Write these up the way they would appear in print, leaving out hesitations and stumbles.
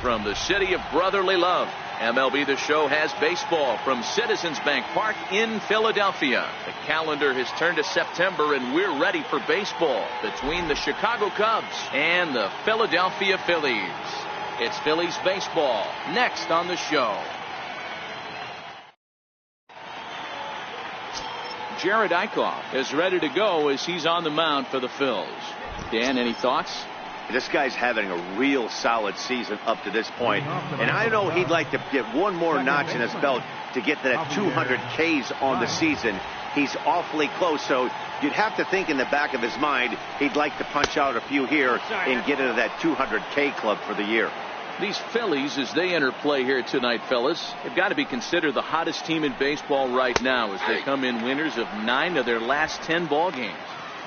from the city of brotherly love. MLB The Show has baseball from Citizens Bank Park in Philadelphia. The calendar has turned to September, and we're ready for baseball between the Chicago Cubs and the Philadelphia Phillies. It's Phillies baseball next on the show. Jared Eichhoff is ready to go as he's on the mound for the Phils. Dan, any thoughts? This guy's having a real solid season up to this point, and I know he'd like to get one more notch in his belt to get to that 200 Ks on the season. He's awfully close, so you'd have to think in the back of his mind he'd like to punch out a few here and get into that 200 K club for the year. These Phillies, as they enter play here tonight, fellas, have got to be considered the hottest team in baseball right now as they come in winners of 9 of their last 10 ball games.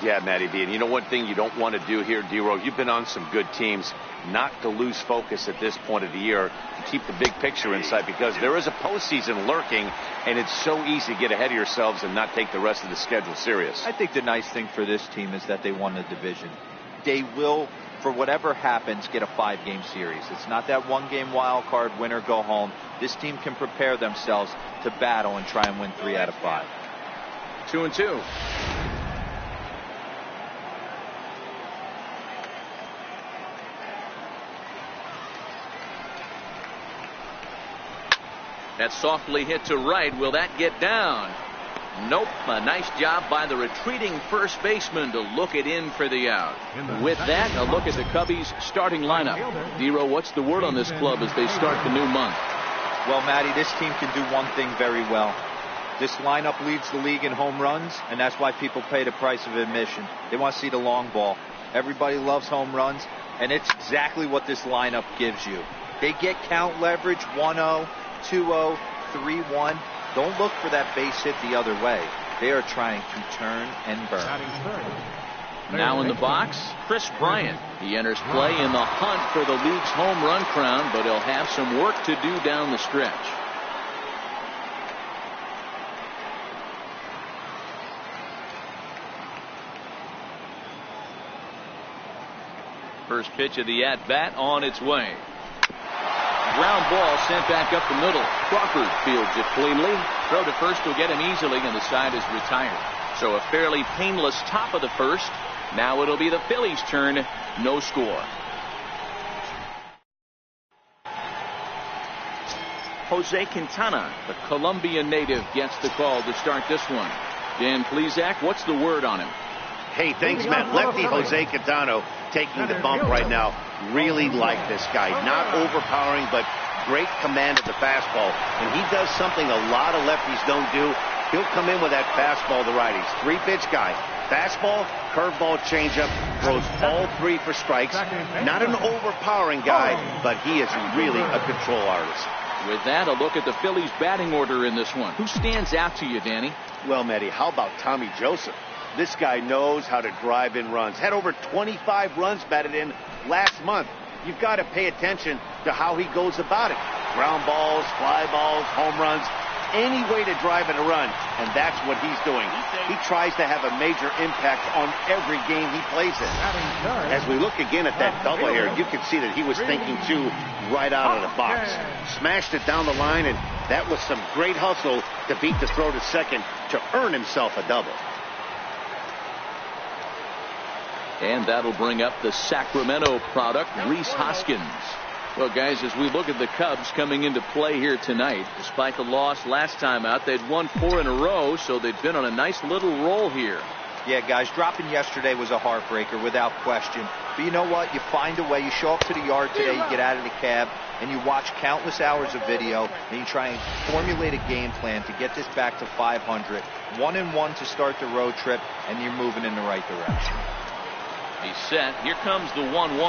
Yeah, Matty B. And you know one thing you don't want to do here, D-Row, you've been on some good teams, not to lose focus at this point of the year, to keep the big picture in sight, because there is a postseason lurking, and it's so easy to get ahead of yourselves and not take the rest of the schedule serious. I think the nice thing for this team is that they won the division. They will, for whatever happens, get a 5-game series. It's not that 1-game wild card, win or go home. This team can prepare themselves to battle and try and win 3 out of 5. 2-2. That's softly hit to right. Will that get down? Nope. A nice job by the retreating first baseman to look it in for the out. With that, a look at the Cubbies' starting lineup. D-Row, what's the word on this club as they start the new month? Well, Matty, this team can do one thing very well. This lineup leads the league in home runs, and that's why people pay the price of admission. They want to see the long ball. Everybody loves home runs, and it's exactly what this lineup gives you. They get count leverage 1-0. 2-0, 3-1. Don't look for that base hit the other way. They are trying to turn and burn. Now in the box, Chris Bryant. He enters play in the hunt for the league's home run crown, but he'll have some work to do down the stretch. First pitch of the at-bat on its way. Ground ball sent back up the middle. Crawford fields it cleanly. Throw to first will get him easily, and the side is retired. So a fairly painless top of the first. Now it'll be the Phillies' turn. No score. Jose Quintana, the Colombian native, gets the call to start this one. Dan Plesac, what's the word on him? Hey, thanks, Matt. Lefty Jose Quintana taking the bump right now. Really like this guy. Not overpowering, but great command of the fastball. And he does something a lot of lefties don't do. He'll come in with that fastball to righties. 3-pitch guy. Fastball, curveball, changeup. Throws all 3 for strikes. Not an overpowering guy, but he is really a control artist. With that, a look at the Phillies' batting order in this one. Who stands out to you, Danny? Well, Matty, how about Tommy Joseph? This guy knows how to drive in runs. Had over 25 runs batted in last month. You've got to pay attention to how he goes about it. Ground balls, fly balls, home runs, any way to drive in a run, and that's what he's doing. He tries to have a major impact on every game he plays in. As we look again at that double here, you can see that he was thinking too right out of the box. Smashed it down the line, and that was some great hustle to beat the throw to second to earn himself a double. And that'll bring up the Sacramento product, Rhys Hoskins. Well, guys, as we look at the Cubs coming into play here tonight, despite the loss last time out, they'd won 4 in a row, so they've been on a nice little roll here. Yeah, guys, dropping yesterday was a heartbreaker without question. But you know what? You find a way. You show up to the yard today, you get out of the cab, and you watch countless hours of video, and you try and formulate a game plan to get this back to 500. 1-1 to start the road trip, and you're moving in the right direction. He's set. Here comes the 1-1.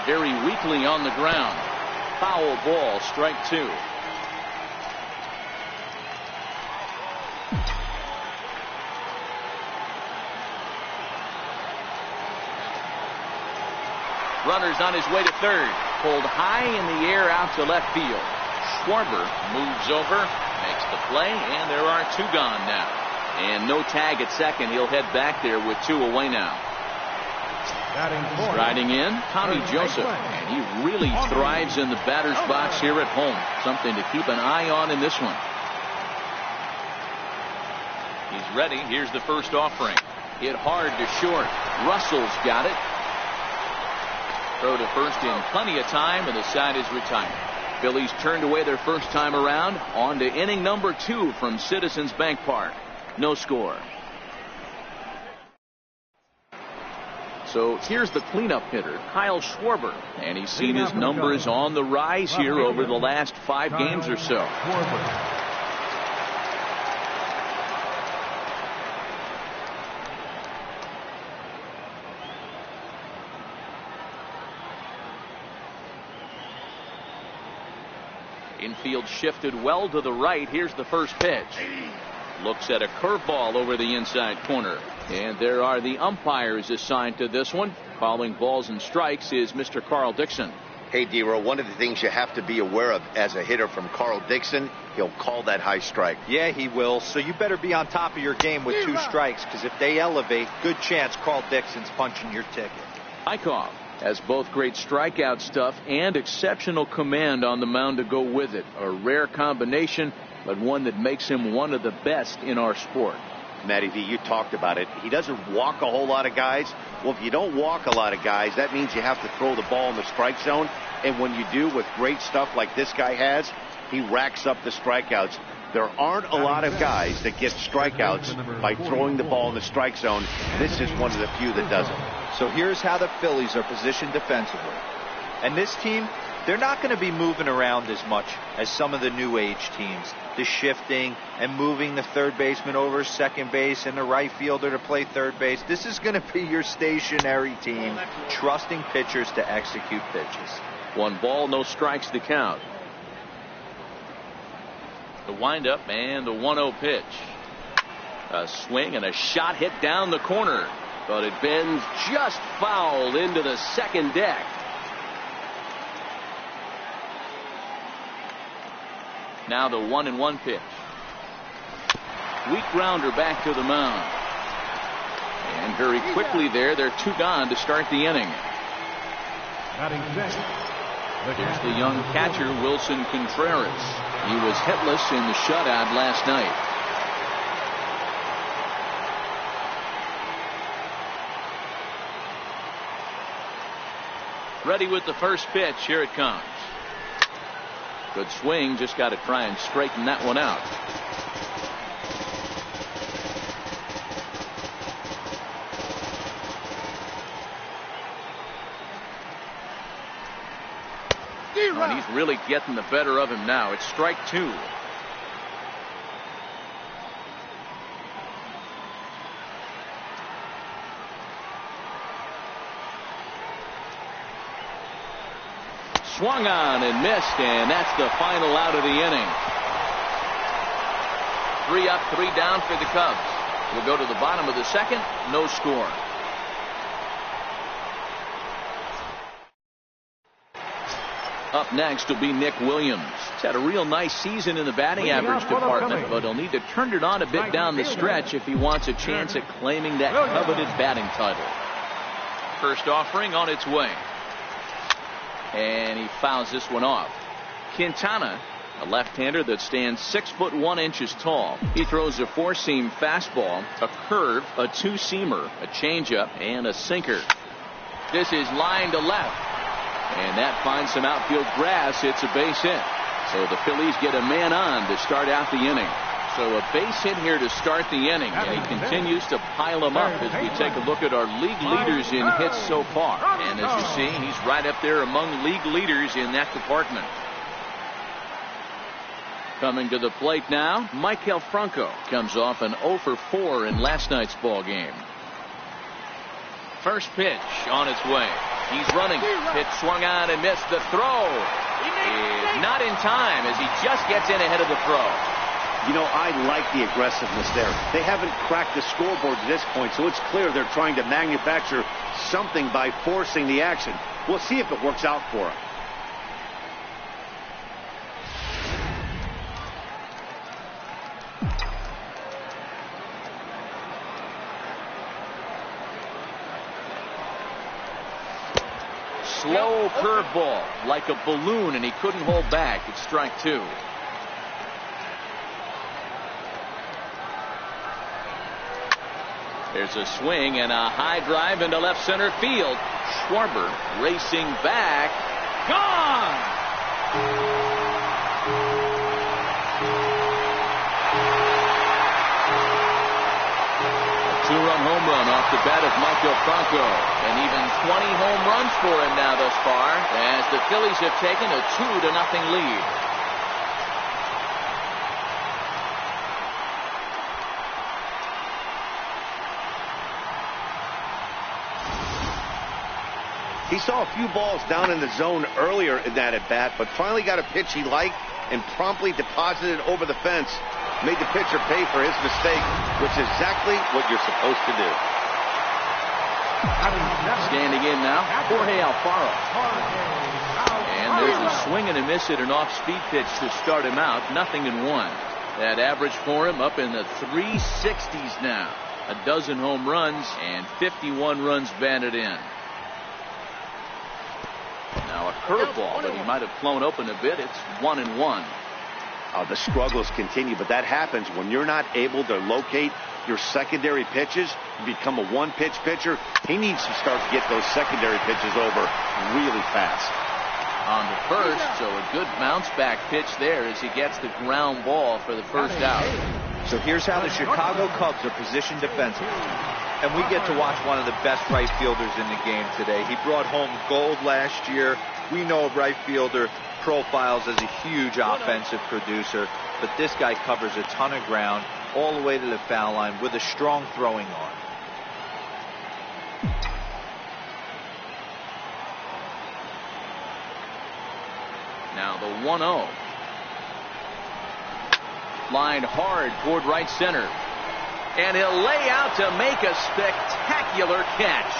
Very weakly on the ground. Foul ball, strike 2. Runner's on his way to third. Pulled high in the air out to left field. Schwarber moves over, makes the play, and there are 2 gone now. And no tag at second. He'll head back there with 2 away now. Striding in, Tommy Joseph, and he really thrives in the batter's box here at home. Something to keep an eye on in this one. He's ready. Here's the first offering. Hit hard to short. Russell's got it. Throw to first in plenty of time, and the side is retired. Phillies turned away their first time around. On to inning number 2 from Citizens Bank Park. No score. So here's the cleanup hitter, Kyle Schwarber, and he's seen his numbers on the rise here over the last 5 games or so. Infield shifted well to the right. Here's the first pitch. Looks at a curveball over the inside corner. And there are the umpires assigned to this one. Calling balls and strikes is Mr. Carl Dixon. Hey, D-Row, one of the things you have to be aware of as a hitter from Carl Dixon, he'll call that high strike. Yeah, he will. So you better be on top of your game with 2 strikes, because if they elevate, good chance Carl Dixon's punching your ticket. Eichhoff has both great strikeout stuff and exceptional command on the mound to go with it. A rare combination, but one that makes him one of the best in our sport. Matty V, you talked about it. He doesn't walk a whole lot of guys. Well, if you don't walk a lot of guys, that means you have to throw the ball in the strike zone. And when you do, with great stuff like this guy has, he racks up the strikeouts. There aren't a lot of guys that get strikeouts by throwing the ball in the strike zone. This is one of the few that does it. So here's how the Phillies are positioned defensively. And this team, they're not going to be moving around as much as some of the new age teams. The shifting and moving the third baseman over second base and the right fielder to play third base. This is going to be your stationary team, trusting pitchers to execute pitches. 1 ball, no strikes to count. The windup and the 1-0 pitch. A swing and a shot hit down the corner, but it bends just foul into the second deck. Now the 1-1 pitch. Weak grounder back to the mound. And very quickly there, they're 2 gone to start the inning. Here's the young catcher, Wilson Contreras. He was hitless in the shutout last night. Ready with the first pitch. Here it comes. Good swing. Just got to try and straighten that one out. And he's really getting the better of him now. It's strike 2. Swung on and missed, and that's the final out of the inning. 3 up, 3 down for the Cubs. We'll go to the bottom of the second. No score. Up next will be Nick Williams. He's had a real nice season in the batting average department, but he'll need to turn it on a bit down the stretch if he wants a chance at claiming that coveted batting title. First offering on its way. And he fouls this one off. Quintana, a left-hander that stands 6'1" tall. He throws a 4-seam fastball, a curve, a 2-seamer, a changeup, and a sinker. This is line to left. And that finds some outfield grass. It's a base hit. So the Phillies get a man on to start out the inning. So a base hit here to start the inning, and he continues to pile them up as we take a look at our league leaders in hits so far. And as you see, he's right up there among league leaders in that department. Coming to the plate now, Michael Franco comes off an 0 for 4 in last night's ball game. First pitch on its way. He's running. Pitch swung on and missed. The throw is not in time as he just gets in ahead of the throw. You know, I like the aggressiveness there. They haven't cracked the scoreboard at this point, so it's clear they're trying to manufacture something by forcing the action. We'll see if it works out for them. slow curveball, like a balloon, and he couldn't hold back. It's strike two. There's a swing and a high drive into left center field. Schwarber racing back. Gone! Two-run home run off the bat of Michael Franco, and even 20 home runs for him now thus far, as the Phillies have taken a 2-0 lead. He saw a few balls down in the zone earlier in that at-bat, but finally got a pitch he liked and promptly deposited over the fence. Made the pitcher pay for his mistake, which is exactly what you're supposed to do. Standing in now, Jorge Alfaro. And there's a swing and a miss at an off-speed pitch to start him out. 0-1. That average for him up in the 360s now. A dozen home runs and 51 runs batted in. Now a curveball, but he might have flown open a bit. It's 1-1. The struggles continue, but that happens when you're not able to locate your secondary pitches. You become a one-pitch pitcher. He needs to start to get those secondary pitches over really fast. On the first, so a good bounce-back pitch there as he gets the ground ball for the first out. So here's how the Chicago Cubs are positioned defensively. And we get to watch one of the best right fielders in the game today. He brought home gold last year. We know a right fielder profiles as a huge offensive producer, but this guy covers a ton of ground all the way to the foul line with a strong throwing arm. Now the 1-0. Lined hard toward right center. And he'll lay out to make a spectacular catch.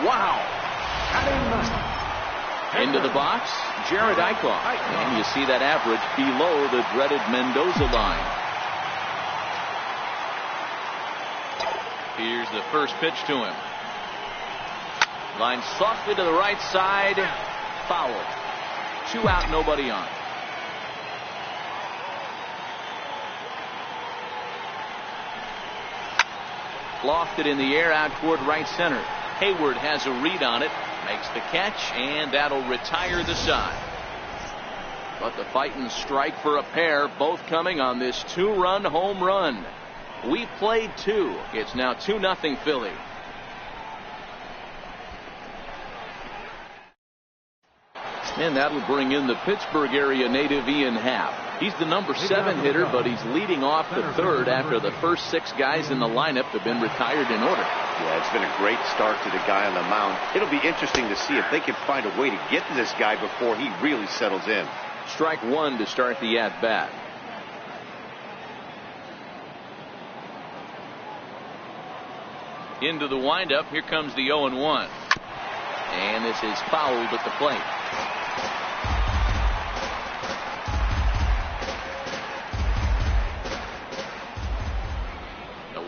Wow. Into the box, Jared Eichhoff. And you see that average below the dreaded Mendoza line. Here's the first pitch to him. Line softly to the right side. Foul. 2 out, nobody on. Lofted in the air out toward right center. Hayward has a read on it, makes the catch, and that'll retire the side. But the fighting strike for a pair, both coming on this 2-run home run. We played 2. It's now 2-0 Philly. And that'll bring in the Pittsburgh area native Ian Happ. He's the number 7 hitter, but he's leading off the third after the first 6 guys in the lineup have been retired in order. Yeah, it's been a great start to the guy on the mound. It'll be interesting to see if they can find a way to get to this guy before he really settles in. Strike 1 to start the at-bat. Into the windup. Here comes the 0-1. And this is fouled at the plate.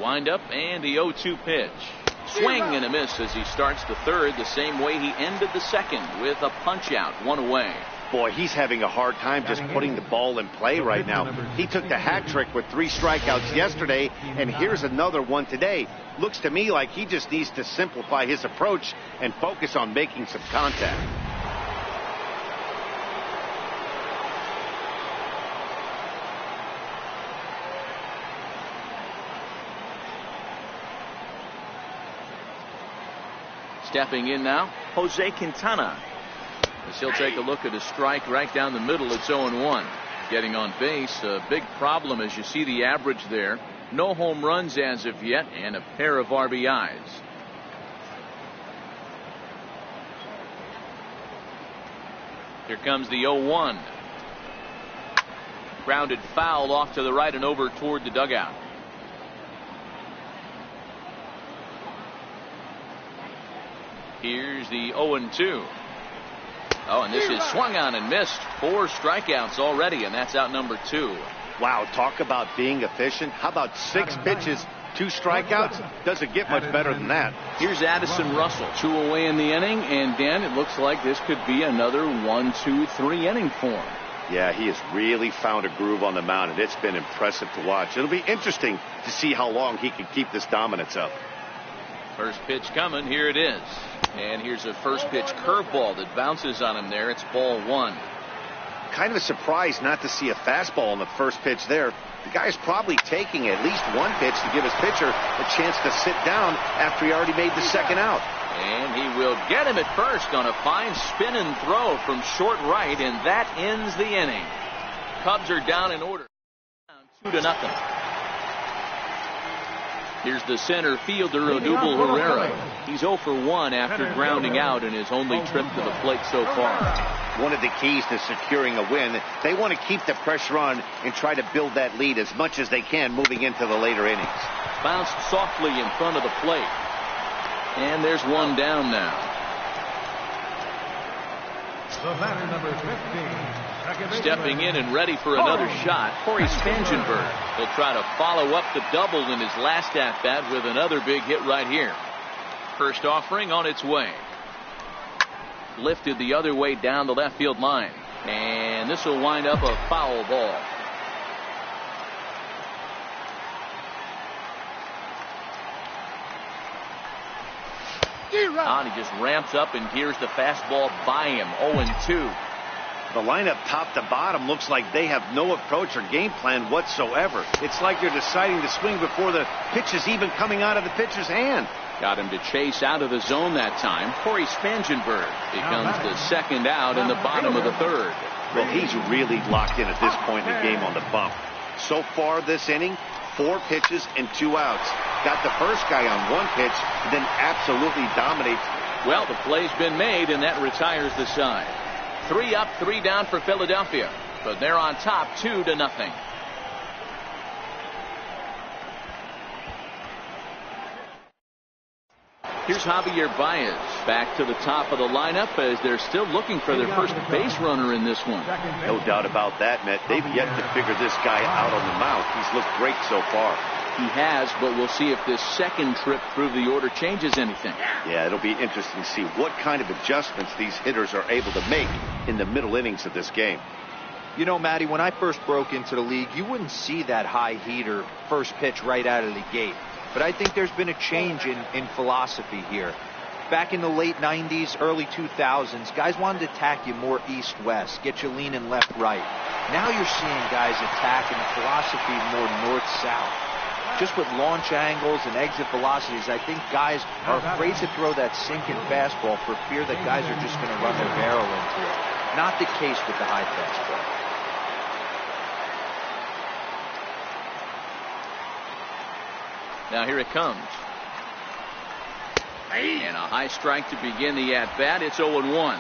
Windup and the 0-2 pitch. Swing and a miss as he starts the third the same way he ended the second, with a punch out, 1 away. Boy, he's having a hard time just putting the ball in play right now. He took the hat trick with 3 strikeouts yesterday, and here's another one today. Looks to me like he just needs to simplify his approach and focus on making some contact. Stepping in now, Jose Quintana. As he'll take a look at a strike right down the middle. It's 0-1. Getting on base, a big problem as you see the average there. No home runs as of yet, and a pair of RBIs. Here comes the 0-1. Grounded foul off to the right and over toward the dugout. Here's the 0-2. Oh, and this is swung on and missed. 4 strikeouts already, and that's out number 2. Wow, talk about being efficient. How about 6 pitches 2 strikeouts. Doesn't get much better than that. Here's Addison Russell. 2 away in the inning, and Dan, it looks like this could be another 1, 2, 3 inning for him. Yeah, he has really found a groove on the mound, and it's been impressive to watch. It'll be interesting to see how long he can keep this dominance up. First pitch coming. Here it is. And here's a first pitch curveball that bounces on him there. It's ball 1. Kind of a surprise not to see a fastball on the first pitch there. The guy's probably taking at least 1 pitch to give his pitcher a chance to sit down after he already made the second out. And he will get him at first on a fine spin and throw from short right, and that ends the inning. Cubs are down in order. 2-0. Here's the center fielder, Odubel Herrera. He's 0 for 1 after grounding out in his only trip to the plate so far. One of the keys to securing a win, they want to keep the pressure on and try to build that lead as much as they can moving into the later innings. Bounced softly in front of the plate. And there's one down now. The batter, number 15. Stepping in and ready for another shot, Corey Spangenberg. He'll try to follow up the double in his last at-bat with another big hit right here. First offering on its way. Lifted the other way down the left field line. And this will wind up a foul ball. And he just ramps up and hears the fastball by him. 0-2. The lineup top to bottom looks like they have no approach or game plan whatsoever. It's like they're deciding to swing before the pitch is even coming out of the pitcher's hand. Got him to chase out of the zone that time. Corey Spangenberg becomes the second out in the bottom of the 3rd. Well, he's really locked in at this point in the game on the bump. So far this inning, 4 pitches and 2 outs. Got the first guy on 1 pitch, and then absolutely dominates. Well, the play's been made, and that retires the side. 3 up, 3 down for Philadelphia, but they're on top 2-0. Here's Javier Baez back to the top of the lineup as they're still looking for their first base runner in this one. No doubt about that, Matt. They've yet to figure this guy out on the mound. He's looked great so far. He has, but we'll see if this second trip through the order changes anything. Yeah, it'll be interesting to see what kind of adjustments these hitters are able to make in the middle innings of this game. You know, Matty, when I first broke into the league, you wouldn't see that high heater first pitch right out of the gate. But I think there's been a change in philosophy here. Back in the late 90s, early 2000s, guys wanted to attack you more east-west, get you leaning left-right. Now you're seeing guys attacking the philosophy more north-south. Just with launch angles and exit velocities, I think guys are afraid to throw that sinking fastball for fear that guys are just going to run their barrel into it. Not the case with the high fastball. Now here it comes. And a high strike to begin the at-bat. It's 0-1.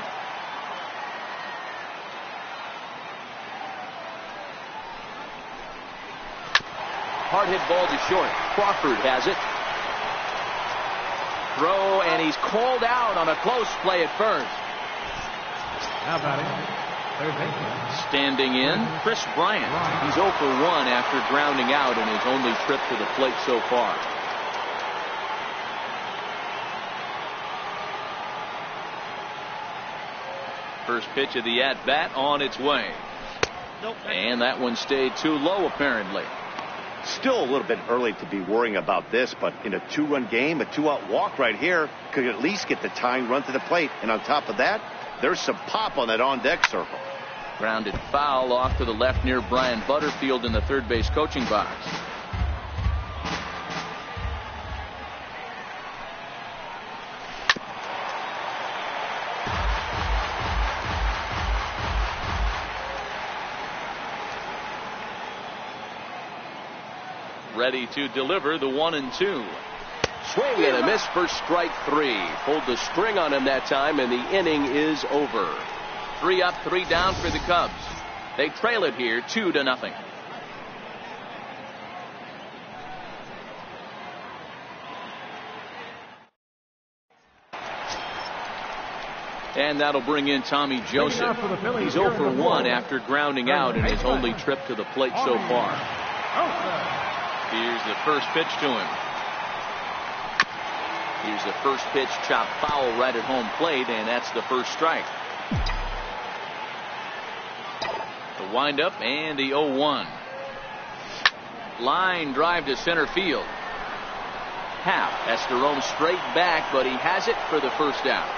Hard hit ball to short. Crawford has it. Throw, and he's called out on a close play at first. How about it? Standing in, Chris Bryant. He's 0 for 1 after grounding out in his only trip to the plate so far. First pitch of the at-bat on its way. And that one stayed too low, apparently. Still a little bit early to be worrying about this, but in a 2-run game, a 2-out walk right here could at least get the tying run to the plate. And on top of that, there's some pop on that on-deck circle. Grounded foul off to the left near Brian Butterfield in the third base coaching box. Ready to deliver the 1-2. Swing and a miss for strike 3. Pulled the string on him that time, and the inning is over. 3 up, 3 down for the Cubs. They trail it here 2-0. And that'll bring in Tommy Joseph. He's 0 for 1 after grounding out in his only trip to the plate so far. Here's the first pitch to him. Here's the first pitch, chopped foul right at home plate, and that's the first strike. The windup and the 0-1. Line drive to center field. Happ has to roam straight back, but he has it for the first out.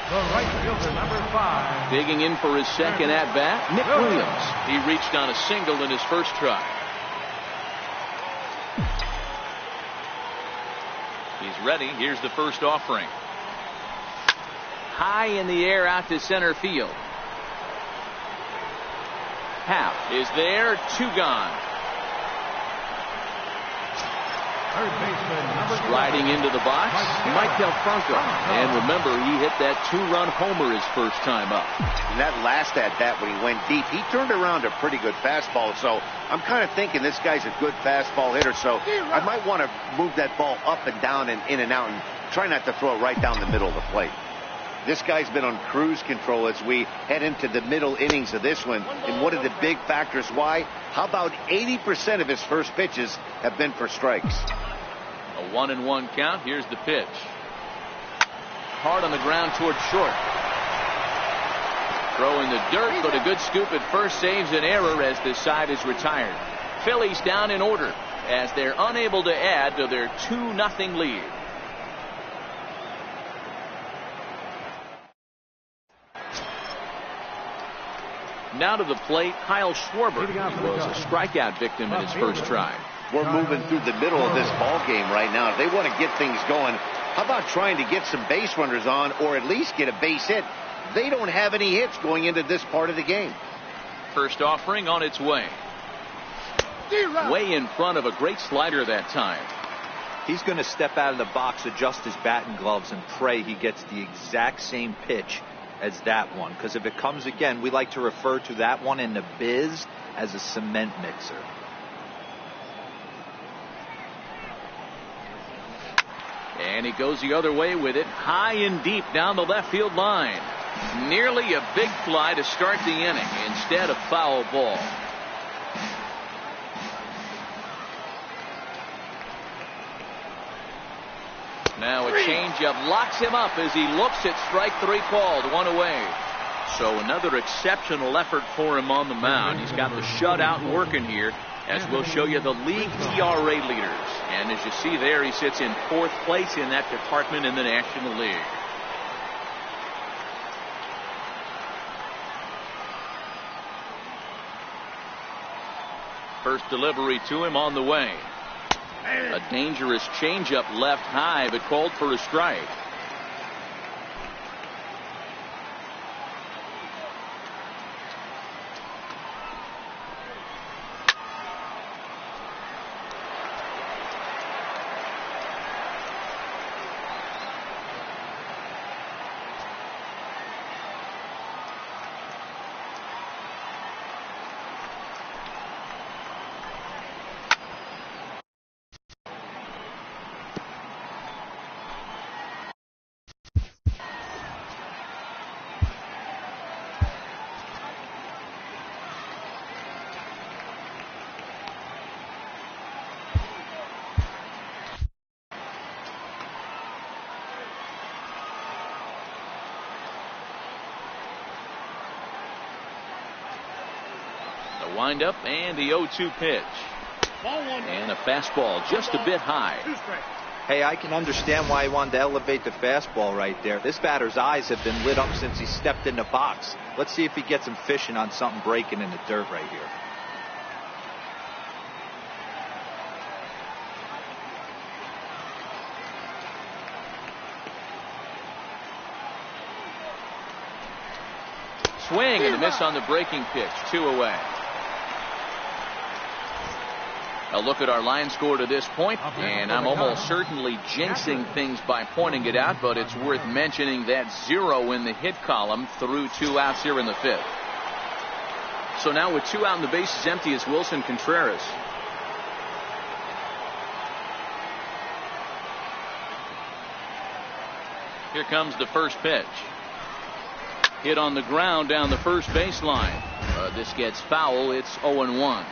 The right fielder, number 5. Digging in for his second at bat, Nick Williams. He reached on a single in his first try. He's ready. Here's the first offering. High in the air out to center field. Happ is there. 2 gone. Third baseman, number 12. Riding into the box, Mike Franco. And remember, he hit that 2-run homer his first time up. And that last at bat when he went deep, he turned around a pretty good fastball. So I'm kind of thinking this guy's a good fastball hitter. So I might want to move that ball up and down and in and out and try not to throw it right down the middle of the plate. This guy's been on cruise control as we head into the middle innings of this one. And what are the big factors why? How about 80% of his first pitches have been for strikes? A 1-1 count. Here's the pitch. Hard on the ground toward short. Throw in the dirt, but a good scoop at first saves an error as this side is retired. Phillies down in order as they're unable to add to their 2-0 lead. Now to the plate, Kyle Schwarber was a strikeout victim in his first try. We're moving through the middle of this ball game right now. If they want to get things going, how about trying to get some base runners on or at least get a base hit? They don't have any hits going into this part of the game. First offering on its way. Way in front of a great slider that time. He's going to step out of the box, adjust his bat and gloves, and pray he gets the exact same pitch as that one. Because if it comes again, we like to refer to that one in the biz as a cement mixer. And he goes the other way with it, high and deep down the left field line. Nearly a big fly to start the inning instead of foul ball. Now a changeup locks him up as he looks at strike 3 called, 1 away. So another exceptional effort for him on the mound. He's got the shutout working here, as we'll show you the league ERA leaders. And as you see there, he sits in 4th place in that department in the National League. First delivery to him on the way. A dangerous changeup left high, but called for a strike. Windup and the 0-2 pitch. And a fastball just a bit high. Hey, I can understand why he wanted to elevate the fastball right there. This batter's eyes have been lit up since he stepped in the box. Let's see if he gets him fishing on something breaking in the dirt right here. Swing and a miss on the breaking pitch. 2 away. A look at our line score to this point, and I'm almost certainly jinxing things by pointing it out, but it's worth mentioning that 0 in the hit column through 2 outs here in the 5th. So now with 2 out and the bases empty is Wilson Contreras. Here comes the first pitch. Hit on the ground down the first baseline. This gets foul. It's 0-1.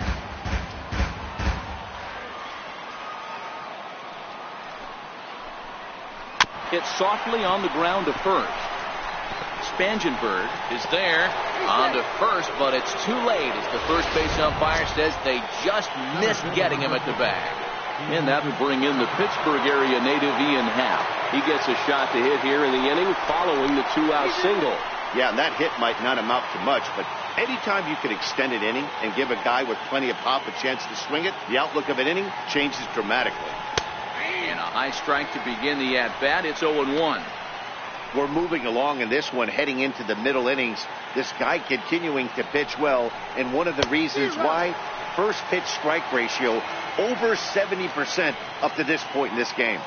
Hit softly on the ground to first. Spangenberg is there on to first, but it's too late as the first base umpire says they just missed getting him at the bag. And that will bring in the Pittsburgh area native Ian Happ. He gets a shot to hit here in the inning following the 2-out single. Yeah, and that hit might not amount to much, but anytime you can extend an inning and give a guy with plenty of pop a chance to swing it, the outlook of an inning changes dramatically. And a high strike to begin the at-bat. It's 0-1. We're moving along in this one, heading into the middle innings. This guy continuing to pitch well, and one of the reasons why, first pitch strike ratio over 70% up to this point in this game.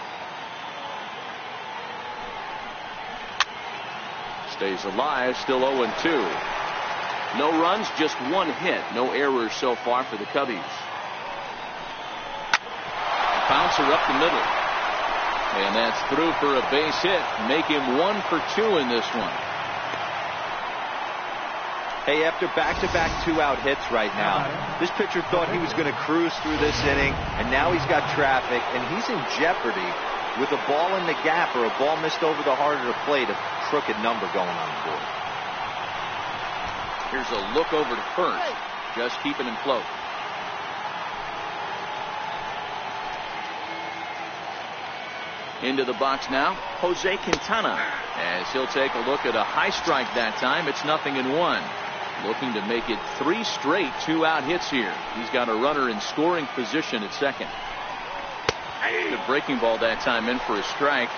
Stays alive, still 0-2. No runs, just one hit. No errors so far for the Cubbies. Bouncer up the middle. And that's through for a base hit. Make him 1 for 2 in this one. Hey, after back-to-back 2-out hits right now, this pitcher thought he was going to cruise through this inning, and now he's got traffic, and he's in jeopardy with a ball in the gap or a ball missed over the heart of the plate, a crooked number going on the board. Here's a look over to first, just keeping him float. Into the box now, Jose Quintana, as he'll take a look at a high strike that time. It's 0-1. Looking to make it 3 straight 2-out hits here. He's got a runner in scoring position at second. Good breaking ball that time in for a strike.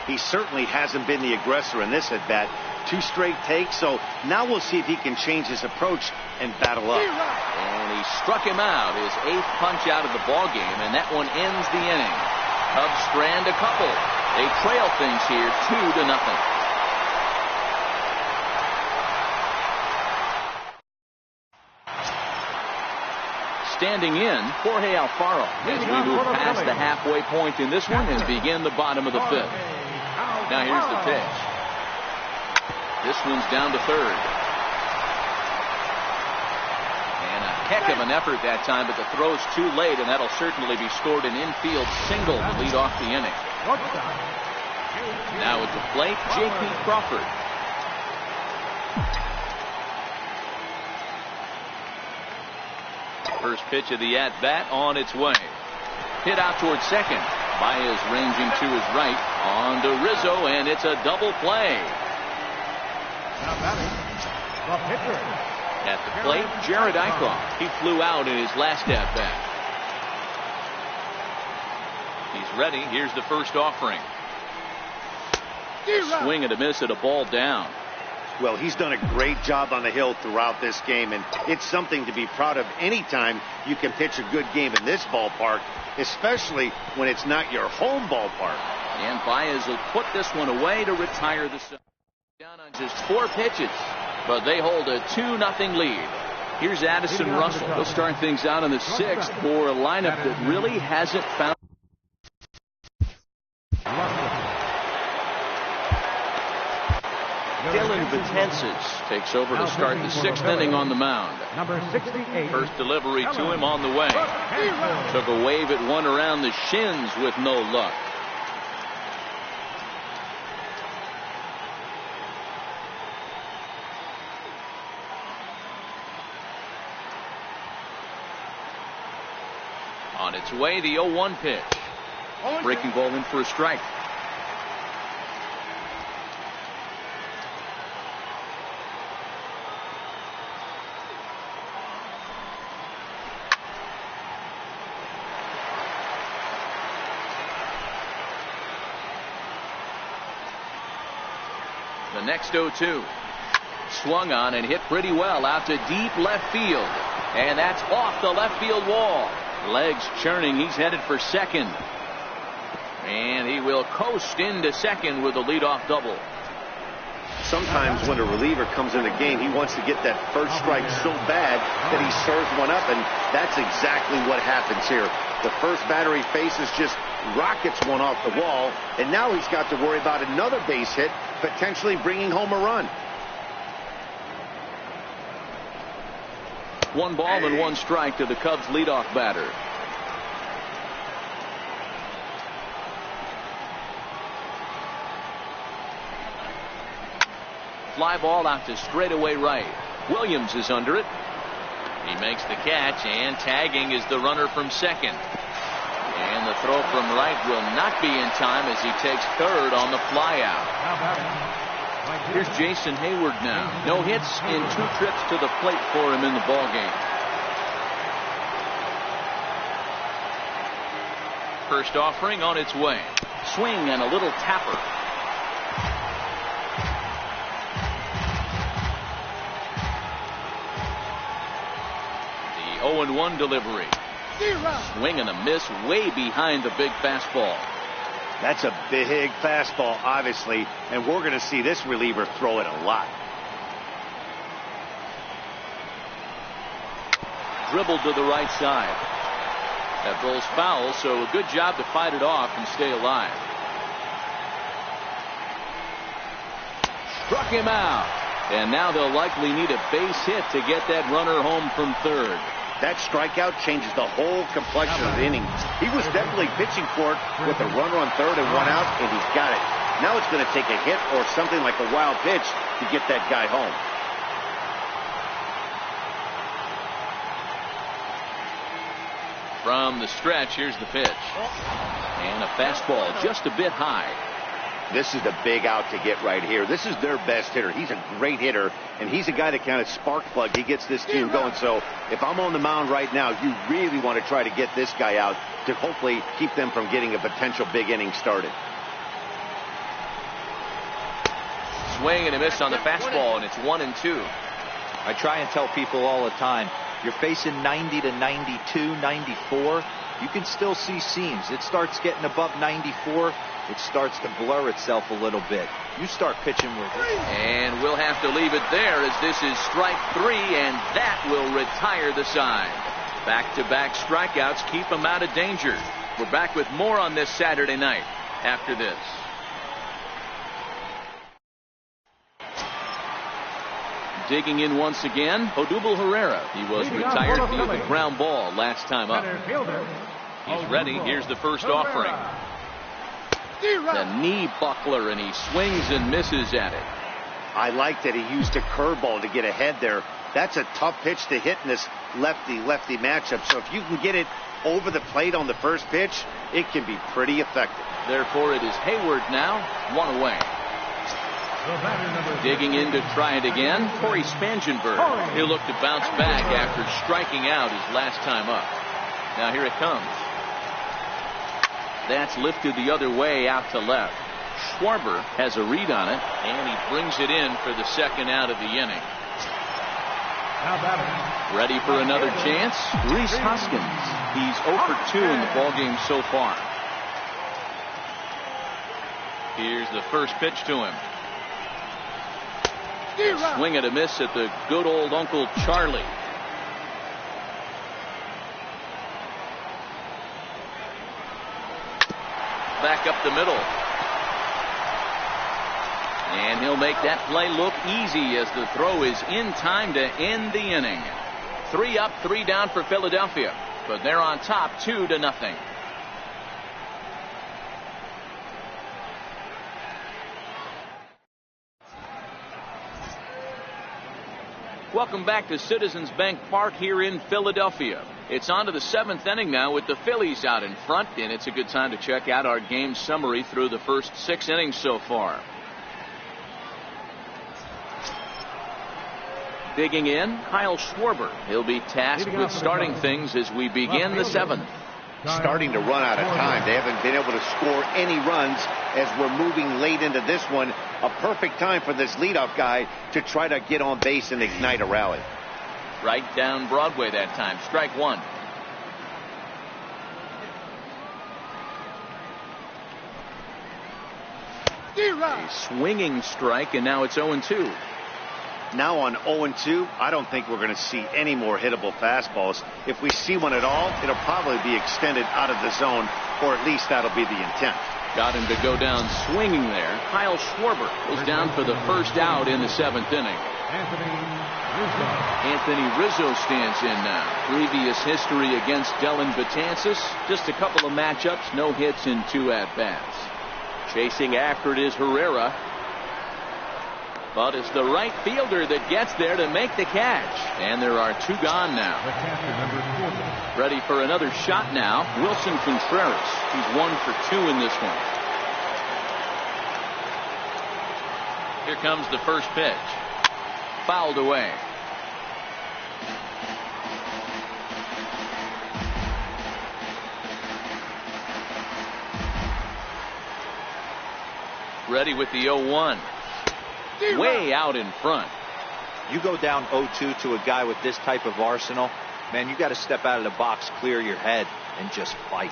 He certainly hasn't been the aggressor in this at bat. 2 straight takes, so now we'll see if he can change his approach and battle up. And he struck him out, his 8th punch out of the ball game, and that one ends the inning. Cubs strand a couple. They trail things here 2-0. Standing in, Jorge Alfaro as we move past the halfway point in this one and begin the bottom of the 5th. Now here's the pitch. This one's down to third. And a heck of an effort that time, but the throw's too late, and that'll certainly be scored an infield single to lead off the inning. Now at the plate, J.P. Crawford. First pitch of the at-bat on its way. Hit out towards second. Baez ranging to his right. On to Rizzo, and it's a double play. Now batting, the pitcher. At the plate, Jared Eichhoff. He flew out in his last at-bat. He's ready. Here's the first offering. Swing and a miss at a ball down. Well, he's done a great job on the hill throughout this game, and it's something to be proud of anytime you can pitch a good game in this ballpark, especially when it's not your home ballpark. And Baez will put this one away to retire the seven. Down on just 4 pitches, but they hold a 2-0 lead. Here's Addison Russell. They'll start things out in the 6th for a lineup that really hasn't found. Dylan Betances takes over to start the 6th inning on the mound. Number 68. First delivery to him on the way. Took a wave at one around the shins with no luck. On its way, the 0-1 pitch. Breaking ball in for a strike. The next 0-2. Swung on and hit pretty well out to deep left field. And that's off the left field wall. Legs churning. He's headed for second. And he will coast into second with a leadoff double. Sometimes when a reliever comes in the game, he wants to get that first strike so bad that he serves one up, and that's exactly what happens here. The first batter he faces just rockets one off the wall, and now he's got to worry about another base hit, potentially bringing home a run. 1 ball and 1 strike to the Cubs leadoff batter. fly ball out to straightaway right. Williams is under it. He makes the catch, and tagging is the runner from second. And the throw from right will not be in time as he takes third on the flyout. Here's Jason Hayward now. No hits in 2 trips to the plate for him in the ballgame. First offering on its way. Swing and a little tapper. The 0-1 delivery. Swing and a miss way behind the big fastball. That's a big fastball, obviously, and we're going to see this reliever throw it a lot. Dribbled to the right side. That rolls foul, so a good job to fight it off and stay alive. Struck him out. And now they'll likely need a base hit to get that runner home from third. That strikeout changes the whole complexion of the inning. He was definitely pitching for it with a runner on third and 1 out, and he's got it. Now it's going to take a hit or something like a wild pitch to get that guy home. From the stretch, here's the pitch. And a fastball just a bit high. This is the big out to get right here. This is their best hitter. He's a great hitter, and he's a guy that kind of spark plug. He gets this team going. So if I'm on the mound right now, you really want to try to get this guy out to hopefully keep them from getting a potential big inning started. Swing and a miss on the fastball, and it's 1-2. I try and tell people all the time, you're facing 90 to 92, 94. You can still see seams. It starts getting above 94. It starts to blur itself a little bit. You start pitching with it. And we'll have to leave it there as this is strike 3, and that will retire the side. Back-to-back strikeouts keep him out of danger. We're back with more on this Saturday night after this. Digging in once again, Odubel Herrera. He was retired via the ground ball last time up. He's ready. Here's the first offering. The knee buckler, and he swings and misses at it. I like that he used a curveball to get ahead there. That's a tough pitch to hit in this lefty-lefty matchup. So if you can get it over the plate on the first pitch, it can be pretty effective. Therefore, it is Hayward now, 1 away. Digging in to try it again, Corey Spangenberg. He'll look to bounce back after striking out his last time up. Now here it comes. That's lifted the other way out to left. Schwarber has a read on it, and he brings it in for the second out of the inning. Ready for another chance? Rhys Hoskins. He's 0 for 2 in the ballgame so far. Here's the first pitch to him. Swing and a miss at the good old Uncle Charlie. Back up the middle. And he'll make that play look easy as the throw is in time to end the inning. 3 up, 3 down for Philadelphia, but they're on top 2-0. Welcome back to Citizens Bank Park here in Philadelphia. It's on to the 7th inning now with the Phillies out in front, and it's a good time to check out our game summary through the first 6 innings so far. Digging in, Kyle Schwarber. He'll be tasked with starting things as we begin the 7th. Starting to run out of time. They haven't been able to score any runs as we're moving late into this one. A perfect time for this leadoff guy to try to get on base and ignite a rally. Right down Broadway that time. Strike 1. A swinging strike, and now it's 0-2. Now on 0-2, I don't think we're going to see any more hittable fastballs. If we see one at all, it'll probably be extended out of the zone, or at least that'll be the intent. Got him to go down swinging there. Kyle Schwarber is down for the first out in the 7th inning. Anthony Rizzo stands in now. Previous history against Dellin Betances. Just a couple of matchups, no hits in 2 at-bats. Chasing after it is Herrera. But it's the right fielder that gets there to make the catch. And there are 2 gone now. The catcher, number 40. Ready for another shot now. Wilson Contreras. He's 1 for 2 in this one. Here comes the first pitch. Fouled away. Ready with the 0-1. Way out in front. You go down 0-2 to a guy with this type of arsenal, man, you got to step out of the box, clear your head, and just fight.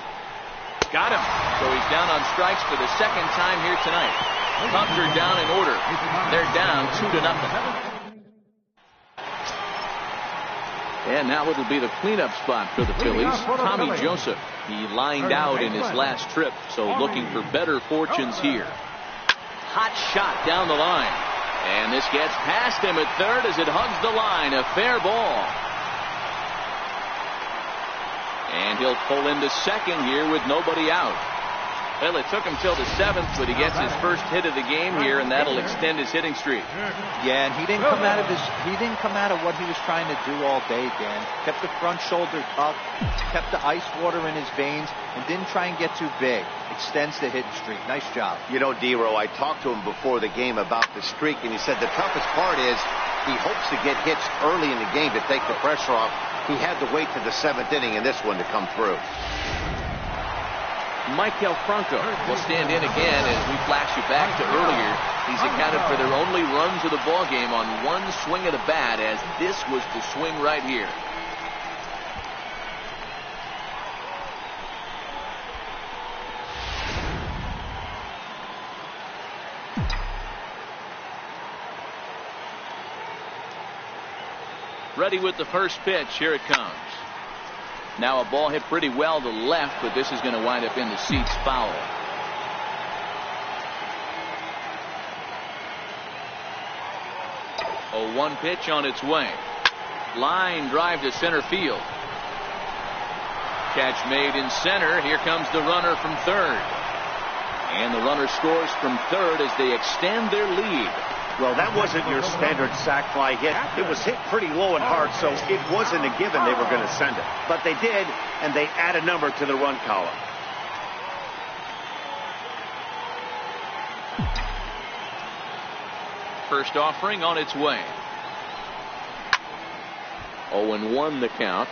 Got him. So he's down on strikes for the second time here tonight. Cubs are down in order. They're down 2-0. And now it'll be the cleanup spot for the Phillies. Tommy Joseph. He lined out in his last trip, so looking for better fortunes here. Hot shot down the line. And this gets past him at third as it hugs the line. A fair ball. And he'll pull into second here with nobody out. Well, it took him till the 7th, but he gets his first hit of the game here, and that'll extend his hitting streak. Yeah, and he didn't come out of what he was trying to do all day, Dan. Kept the front shoulder up, kept the ice water in his veins, and didn't try and get too big. Extends the hitting streak. Nice job. You know, D-Row, I talked to him before the game about the streak, and he said the toughest part is he hopes to get hits early in the game to take the pressure off. He had to wait to the 7th inning in this one to come through. Michael Franco will stand in again as we flash you back to earlier. He's accounted for their only runs of the ball game on 1 swing of the bat, as this was the swing right here. Ready with the first pitch. Here it comes. Now a ball hit pretty well to left, but this is going to wind up in the seats foul. A 1 pitch on its way. Line drive to center field. Catch made in center. Here comes the runner from third. And the runner scores from third as they extend their lead. Well, that wasn't your standard sac fly hit. It was hit pretty low and hard, so it wasn't a given they were going to send it. But they did, and they add a number to the run column. First offering on its way. 0-1 the count.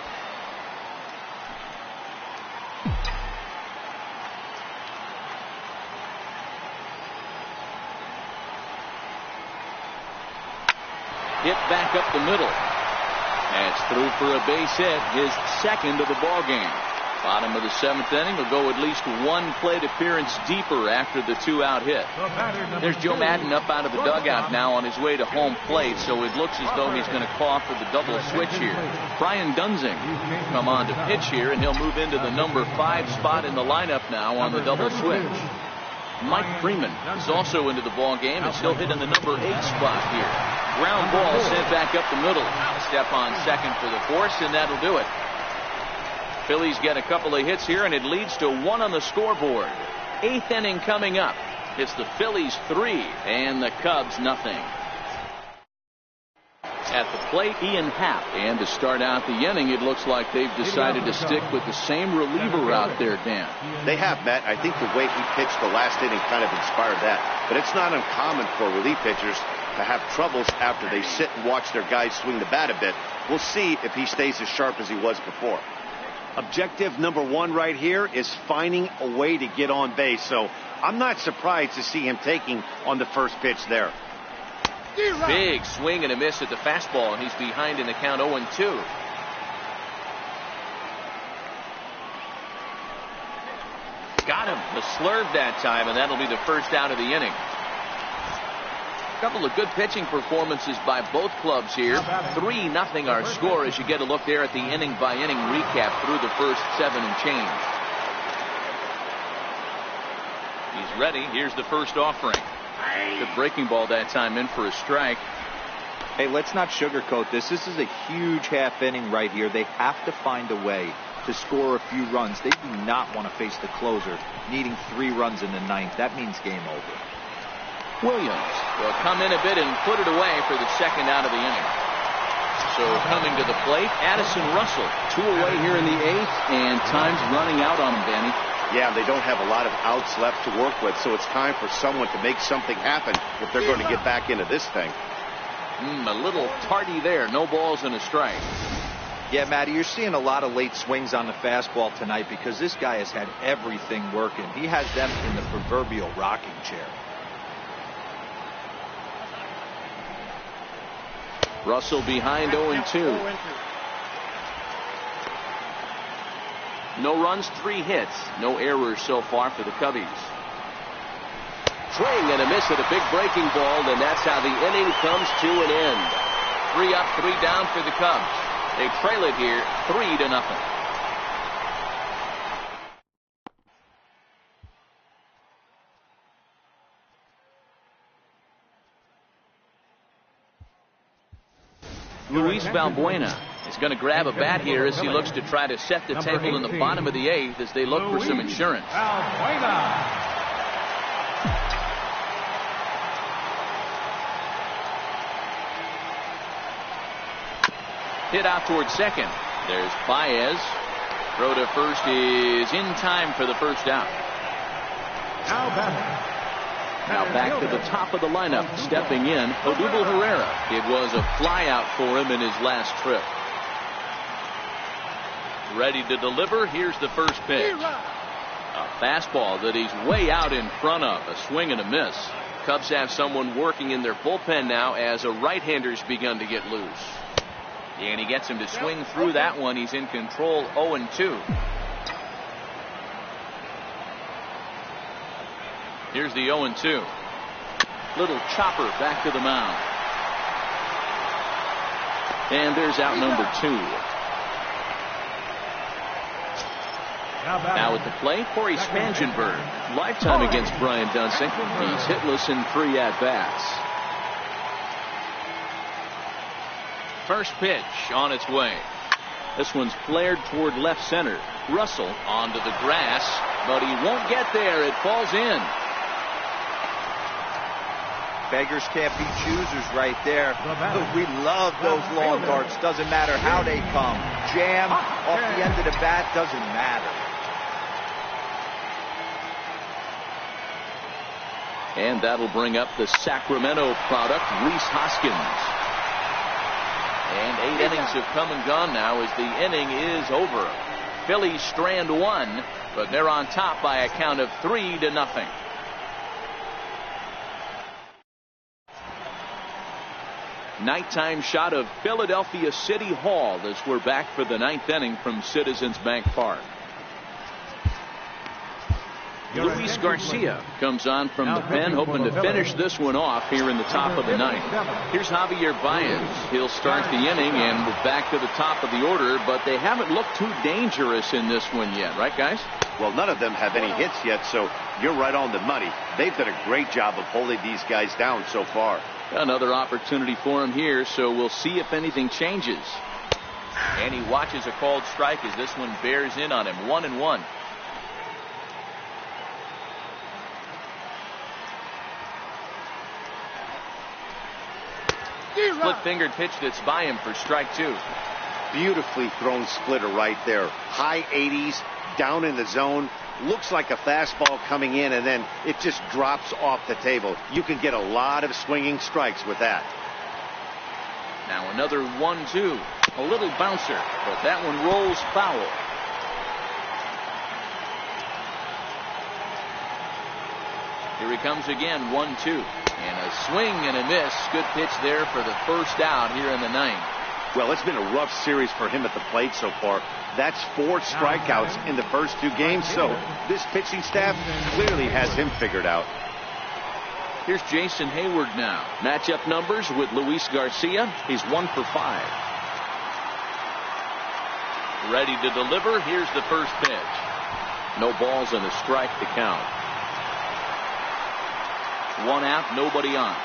Hit back up the middle. That's through for a base hit, his second of the ball game. Bottom of the 7th inning will go at least 1 plate appearance deeper after the 2-out hit. There's Joe Madden up out of the dugout now on his way to home plate, so it looks as though he's going to call for the double switch here. Brian Dunzing come on to pitch here, and he'll move into the number 5 spot in the lineup now on the double switch. Mike Freeman is also into the ball game, and he'll hit in the number 8 spot here. Ground ball sent back up the middle. Step on second for the force, and that'll do it. Phillies get a couple of hits here, and it leads to 1 on the scoreboard. 8th inning coming up. It's the Phillies 3 and the Cubs nothing. At the plate, Ian Happ. And to start out the inning, it looks like they've decided to stick with the same reliever out there, Dan. They have, Matt. I think the way he pitched the last inning kind of inspired that. But it's not uncommon for relief pitchers to have troubles after they sit and watch their guys swing the bat a bit. We'll see if he stays as sharp as he was before. Objective number 1 right here is finding a way to get on base. So I'm not surprised to see him taking on the first pitch there. Big swing and a miss at the fastball, and he's behind in the count 0-2. Got him. The slurve that time, and that'll be the first out of the inning. A couple of good pitching performances by both clubs here. 3-0 our score as you get a look there at the inning-by-inning recap through the first 7 and change. He's ready. Here's the first offering. Good breaking ball that time, in for a strike. Hey, let's not sugarcoat this. This is a huge half inning right here. They have to find a way to score a few runs. They do not want to face the closer needing 3 runs in the 9th. That means game over. Williams will come in a bit and put it away for the second out of the inning. So coming to the plate, Addison Russell. 2 away here in the 8th, and time's running out on him, Danny. Yeah, they don't have a lot of outs left to work with, so it's time for someone to make something happen if they're going to get back into this thing. A little tardy there. No balls and a strike. Yeah, Matty, you're seeing a lot of late swings on the fastball tonight because this guy has had everything working. He has them in the proverbial rocking chair. Russell behind 0-2. No runs, 3 hits. No errors so far for the Cubbies. Swing and a miss at a big breaking ball, and that's how the inning comes to an end. 3 up, 3 down for the Cubs. They trail it here 3-0. Luis Valbuena is going to grab a bat here as he looks to try to set the table in the bottom of the 8th as they look for some insurance. Hit out towards second. There's Baez. Throw to first is in time for the first out. Now back to the top of the lineup, stepping in, Odubel Herrera. It was a flyout for him in his last trip. Ready to deliver. Here's the first pitch. A fastball that he's way out in front of. A swing and a miss. Cubs have someone working in their bullpen now as a right-hander's begun to get loose. And he gets him to swing through that one. He's in control, 0-2. Here's the 0-2. Little chopper back to the mound. And there's out number 2. Now at the plate, Corey Spangenberg. Lifetime against Brian Dunsink. He's hitless in 3 at-bats. First pitch on its way. This one's flared toward left center. Russell onto the grass, but he won't get there. It falls in. Beggars can't be choosers right there. We love those long darts. Doesn't matter how they come. Jam off the end of the bat, doesn't matter. And that'll bring up the Sacramento product, Rhys Hoskins. And 8 innings have come and gone now as the inning is over. Phillies strand 1, but they're on top by a count of 3-0. Nighttime shot of Philadelphia City Hall as we're back for the 9th inning from Citizens Bank Park. Luis Garcia comes on from the pen, hoping to finish this one off here in the top of the 9th. Here's Javier Baez. He'll start the inning, and we're back to the top of the order, but they haven't looked too dangerous in this one yet, right, guys? Well, none of them have any hits yet, so you're right on the money. They've done a great job of holding these guys down so far. Another opportunity for him here, so we'll see if anything changes. And he watches a called strike as this one bears in on him. 1-1. Split-fingered pitch that's by him for strike 2. Beautifully thrown splitter right there. High 80s, down in the zone. Looks like a fastball coming in, and then it just drops off the table. You can get a lot of swinging strikes with that. Now another 1-2. A little bouncer, but that one rolls foul. Here he comes again, 1-2. And a swing and a miss. Good pitch there for the first out here in the 9th. Well, it's been a rough series for him at the plate so far. That's 4 strikeouts in the first 2 games, so this pitching staff clearly has him figured out. Here's Jason Hayward now. Matchup numbers with Luis Garcia. He's 1 for 5. Ready to deliver. Here's the first pitch. No balls and a strike to count. 1 out, nobody on.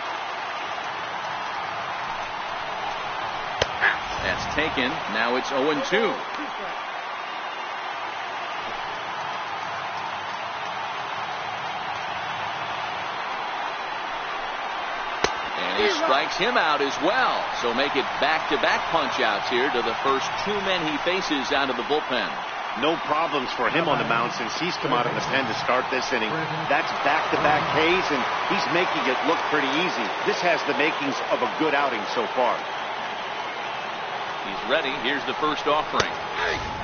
That's taken. Now it's 0-2. And he strikes him out as well. So make it back-to-back punch-outs here to the first two men he faces out of the bullpen. No problems for him on the mound since he's come out of the pen to start this inning. That's back-to-back Ks, and he's making it look pretty easy. This has the makings of a good outing so far. He's ready. Here's the first offering.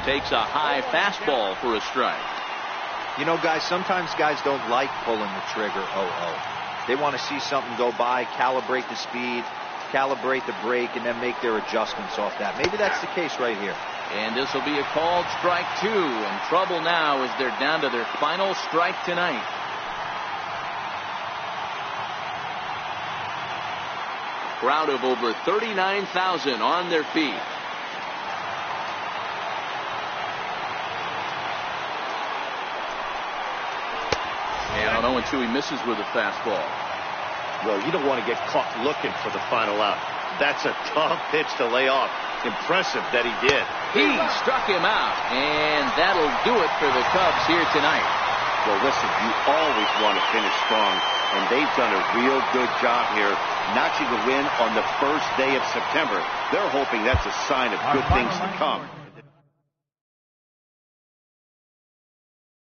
Takes a high fastball for a strike. You know, guys, sometimes guys don't like pulling the trigger 0-0. They want to see something go by, calibrate the speed, calibrate the break, and then make their adjustments off that. Maybe that's the case right here. And this will be a called strike 2. And trouble now as they're down to their final strike tonight. Crowd of over 39,000 on their feet. And on 0-2, he misses with a fastball. Well, you don't want to get caught looking for the final out. That's a tough pitch to lay off. Impressive that he did. He struck him out, and that'll do it for the Cubs here tonight. Well, listen, you always want to finish strong, and they've done a real good job here, notching a win on the first day of September. They're hoping that's a sign of good things to come.